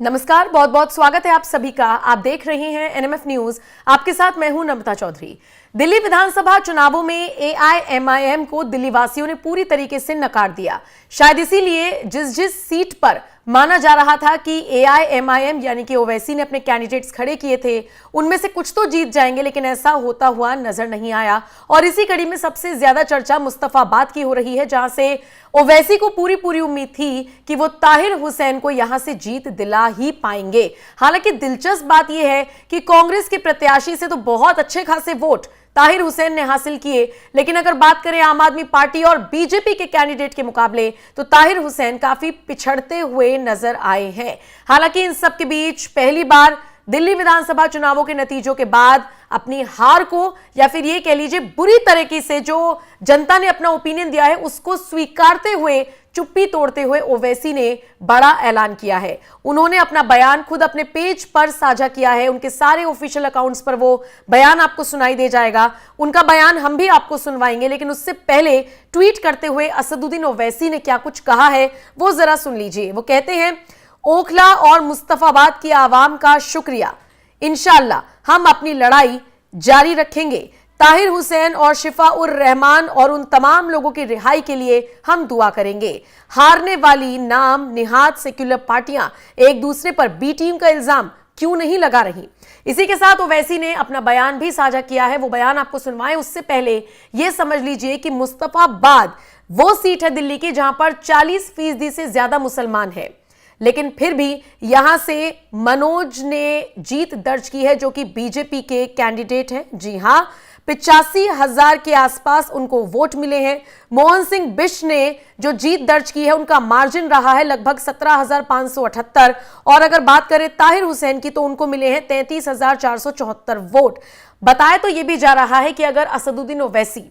नमस्कार, बहुत बहुत स्वागत है आप सभी का। आप देख रहे हैं एनएमएफ न्यूज। आपके साथ मैं हूं नम्रता चौधरी। दिल्ली विधानसभा चुनावों में एआईएमआईएम को दिल्ली वासियों ने पूरी तरीके से नकार दिया। शायद इसीलिए जिस सीट पर माना जा रहा था कि एआईएमआईएम यानी कि ओवैसी ने अपने कैंडिडेट्स खड़े किए थे, उनमें से कुछ तो जीत जाएंगे, लेकिन ऐसा होता हुआ नजर नहीं आया। और इसी कड़ी में सबसे ज्यादा चर्चा मुस्तफाबाद की हो रही है, जहां से ओवैसी को पूरी उम्मीद थी कि वो ताहिर हुसैन को यहां से जीत दिला ही पाएंगे। हालांकि दिलचस्प बात यह है कि कांग्रेस के प्रत्याशी से तो बहुत अच्छे खासे वोट ताहिर हुसैन ने हासिल किए, लेकिन अगर बात करें आम आदमी पार्टी और बीजेपी के कैंडिडेट के मुकाबले तो ताहिर हुसैन काफी पिछड़ते हुए नजर आए हैं। हालांकि इन सब के बीच पहली बार दिल्ली विधानसभा चुनावों के नतीजों के बाद अपनी हार को, या फिर ये कह लीजिए बुरी तरीके से जो जनता ने अपना ओपिनियन दिया है उसको स्वीकारते हुए, चुप्पी तोड़ते हुए ओवैसी ने बड़ा ऐलान किया है। उन्होंने अपना बयान खुद अपने पेज पर साझा किया है। उनके सारे ऑफिशियल अकाउंट्स पर वो बयान आपको सुनाई दे जाएगा। उनका बयान हम भी आपको सुनवाएंगे, लेकिन उससे पहले ट्वीट करते हुए असदुद्दीन ओवैसी ने क्या कुछ कहा है वो जरा सुन लीजिए। वो कहते हैं, ओखला और मुस्तफाबाद की आवाम का शुक्रिया, इंशाअल्लाह हम अपनी लड़ाई जारी रखेंगे। ताहिर हुसैन और शिफा उर रहमान और उन तमाम लोगों की रिहाई के लिए हम दुआ करेंगे। हारने वाली नाम निहात सेक्युलर पार्टियां एक दूसरे पर बी टीम का इल्जाम क्यों नहीं लगा रही। इसी के साथ ओवैसी ने अपना बयान भी साझा किया है। वो बयान आपको सुनवाएं उससे पहले यह समझ लीजिए कि मुस्तफाबाद वो सीट है दिल्ली की जहां पर 40% से ज्यादा मुसलमान है, लेकिन फिर भी यहां से मनोज ने जीत दर्ज की है, जो कि बीजेपी के कैंडिडेट हैं। जी हां, 85,000 के आसपास उनको वोट मिले हैं। मोहन सिंह बिश ने जो जीत दर्ज की है उनका मार्जिन रहा है लगभग 17,578। और अगर बात करें ताहिर हुसैन की तो उनको मिले हैं 33,474 वोट। बताया तो यह भी जा रहा है कि अगर असदुद्दीन ओवैसी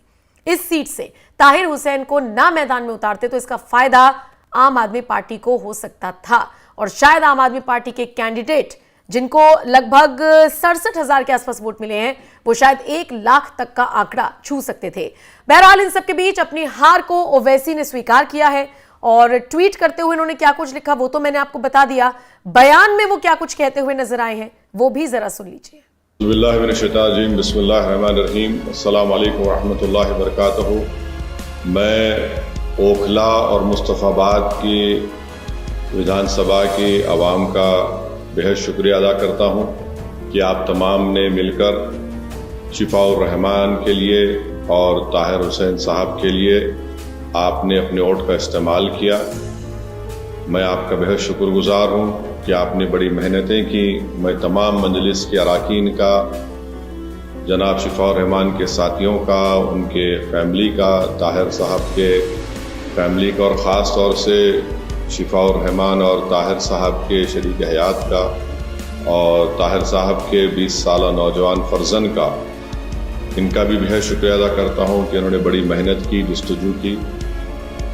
इस सीट से ताहिर हुसैन को ना मैदान में उतारते तो इसका फायदा आम आदमी पार्टी को हो सकता था, और शायद आम आदमी पार्टी के कैंडिडेट जिनको लगभग 67,000 के आसपास वोट मिले हैं वो शायद 1 लाख तक का आंकड़ा छू सकते थे। बहरहाल इन सब के बीच अपनी हार को ओवैसी ने स्वीकार किया है, और ट्वीट करते हुए उन्होंने क्या कुछ लिखा वो तो मैंने आपको बता दिया। बयान में वो क्या कुछ कहते हुए नजर आए हैं वो भी जरा सुन लीजिए। बिस्मिल्लाहिर्रहमानिर्रहीम, अस्सलाम वालेकुम रहमतुल्लाहि व बरकातहू। मैं ओखला और मुस्तफाबाद की विधानसभा की आवाम का बेहद शुक्रिया अदा करता हूँ कि आप तमाम ने मिलकर शिफा उर रहमान के लिए और ताहिर हुसैन साहब के लिए आपने अपने वोट का इस्तेमाल किया। मैं आपका बेहद शुक्रगुजार हूँ कि आपने बड़ी मेहनतें की। मैं तमाम मजलिस के अरकान का, जनाब शिफा उर रहमान के साथियों का, उनके फैमिली का, ताहिर साहब के फैमिली का, और ख़ास तौर से शिफा उर रहमान और ताहिर साहब के शरीक हयात का, और ताहिर साहब के 20 साल नौजवान फर्जन का, इनका भी बेहद शुक्रिया अदा करता हूँ कि इन्होंने बड़ी मेहनत की, जस्तजू की।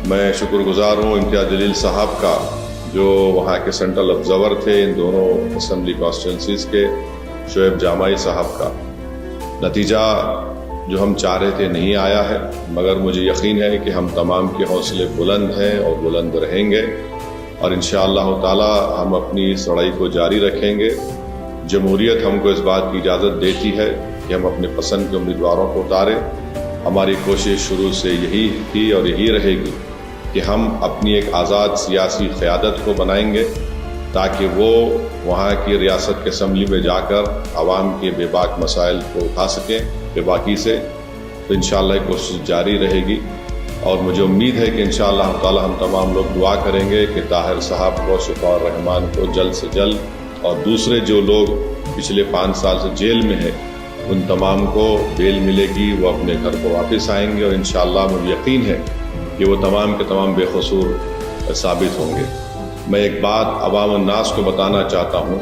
मैं शुक्रगुजार हूँ इम्तियाज़ जलील साहब का, जो वहाँ के सेंट्रल ऑब्जर्वर थे इन दोनों असम्बली कॉन्स्टिट्यूंसीज़ के, शोएब जामाई साहब का। नतीजा जो हम चाह रहे थे नहीं आया है, मगर मुझे यकीन है कि हम तमाम के हौसले बुलंद हैं और बुलंद रहेंगे, और इंशाअल्लाह ताला हम अपनी इस लड़ाई को जारी रखेंगे। जमहूरियत हमको इस बात की इजाज़त देती है कि हम अपने पसंद के उम्मीदवारों को उतारें। हमारी कोशिश शुरू से यही थी और यही रहेगी कि हम अपनी एक आज़ाद सियासी क़यादत को बनाएंगे, ताकि वो वहाँ की रियासत के असम्बली में जाकर आवाम के बेबाक मसाइल को उठा सकें बेबाकी से। तो इंशाअल्लाह कोशिश जारी रहेगी, और मुझे उम्मीद है कि इंशाअल्लाह ताला हम तमाम लोग दुआ करेंगे कि ताहिर साहब को, शिफा उर रहमान को जल्द से जल्द, और दूसरे जो लोग पिछले 5 साल से जेल में हैं उन तमाम को बेल मिलेगी, वो अपने घर को वापस आएंगे, और इंशाअल्लाह मुझे यकीन है कि वो तमाम के तमाम बेकसूर साबित होंगे। मैं एक बात अवाम अन्नास को बताना चाहता हूँ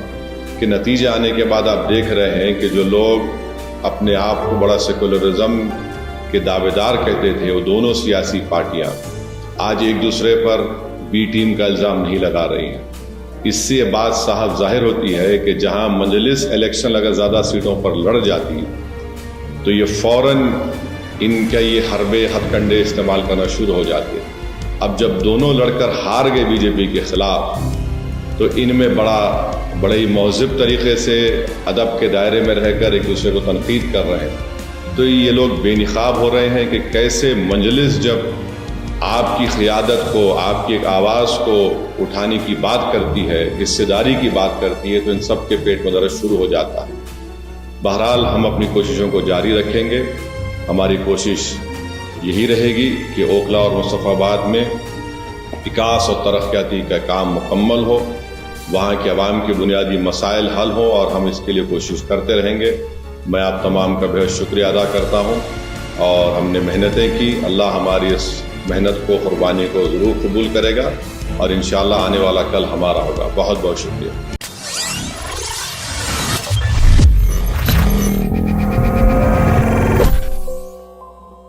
कि नतीजे आने के बाद आप देख रहे हैं कि जो लोग अपने आप को बड़ा सेकुलरिज्म के दावेदार कहते थे, वो दोनों सियासी पार्टियां आज एक दूसरे पर बी टीम का इल्ज़ाम नहीं लगा रही हैं। इससे बात साहब जाहिर होती है कि जहां मजलिस इलेक्शन अगर ज़्यादा सीटों पर लड़ जाती तो ये फ़ौरन इनका ये हरबे हथकंडे इस्तेमाल करना शुरू हो जाते। अब जब दोनों लड़कर हार गए बीजेपी के खिलाफ, तो इनमें बड़े ही महज़िब तरीक़े से अदब के दायरे में रहकर एक दूसरे को तनकीद कर रहे हैं। तो ये लोग बेनिकाब हो रहे हैं कि कैसे मजलिस जब आपकी क़ियादत को, आपकी एक आवाज़ को उठाने की बात करती है, हिस्सेदारी की बात करती है, तो इन सब के पेट में दर्द शुरू हो जाता है। बहरहाल हम अपनी कोशिशों को जारी रखेंगे। हमारी कोशिश यही रहेगी कि ओखला और मुस्तफ़ाबाद में विकास और तरक्याती का काम मुकम्मल हो, वहाँ के अवाम के बुनियादी मसाइल हल हो, और हम इसके लिए कोशिश करते रहेंगे। मैं आप तमाम का बेहद शुक्रिया अदा करता हूँ। और हमने मेहनतें की, अल्लाह हमारी इस मेहनत को, कुर्बानी को ज़रूर कबूल करेगा, और इंशाअल्लाह आने वाला कल हमारा होगा। बहुत बहुत शुक्रिया।